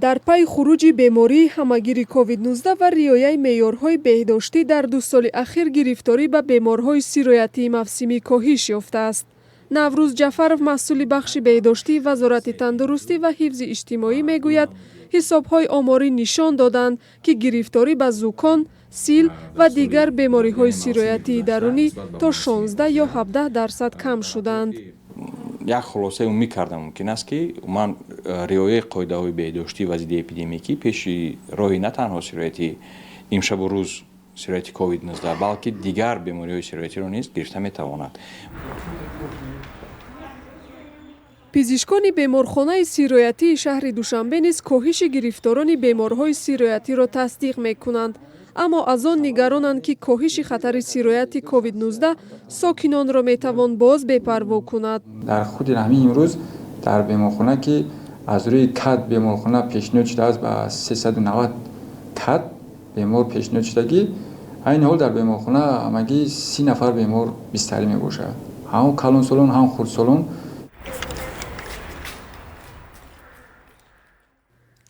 дар пай хуруҷи бемории ҳамагири COVID-19 ва риояи меъёрҳои беҳдоштӣ дар 2 соли ахир гирифторӣ ба беморҳои сироятии мавсимӣ коҳиш ёфтааст. Наврӯз Ҷафаров, масъули бахши беҳдоштии Вазорати тандурустӣ ва ҳифзи иҷтимоӣ мегӯяд, ҳисобҳои оморӣ нишон доданд, ки гирифторӣ ба зукон, сил ва дигар бемориҳои сироятии дарунӣ то 16 ё 17% кам шуданд. як хулосаи умумӣ карда мумкин аст, ки ман риояи қоидаҳои беҳдоштӣ ва зидди эпидемикӣ пеши роҳи на танҳо сироятии имшабу рӯз сирояти COVID-19, балки дигар бемориҳои сироятиро низ гирифта метавонад. пизишкони беморхонаи сироятии шаҳри Душанбе низ коҳиши гирифторони беморҳои сироятиро тасдиқ мекунанд. аммо аз он нигаронанд, ки коҳиши хатари сирояти COVID-19 сокинонро метавон боз бепарво кунад. дар худи ҳамин имрӯз дар беморхона ки аз рӯи кад беморхона пешниҳод шудааст ба 390 кад бемор пешниҳод шудагӣ, айни ҳол дар беморхона ҳамагӣ 30 нафар бемор бистарӣ мебошад. ҳам калонсолон, ҳам хурдсолон.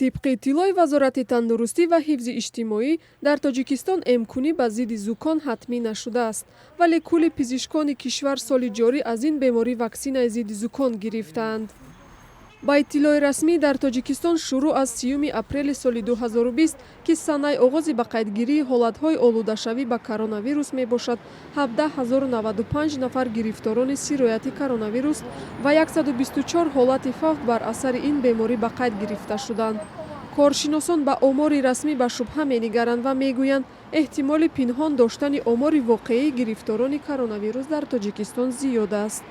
тибқи иттилои Вазорати тандурустӣ ва ҳифзи иҷтимоӣ, дар Тоҷикистон эмкунӣ ба зидди зукон ҳатмӣ нашудааст, вале кулли пизишкони кишвар соли ҷорӣ аз ин беморӣ ваксинаи зидди зукон гирифтаанд. ба иттилои расмӣ, дар Тоҷикистон шурӯъ аз 3 апрели соли 2020, ки санаи оғози ба қайдгирии ҳолатҳои олудашавӣ ба коронавирус мебошад, 17 095 нафар гирифторони сирояти коронавирус ва 124 ҳолати фавт бар асари ин беморӣ ба қайд гирифта шуданд. коршиносон ба омори расмӣ ба шубҳа менигаранд ва мегӯянд, эҳтимоли пинҳон доштани омори воқеии гирифторони коронавирус дар Тоҷикистон зиёд аст.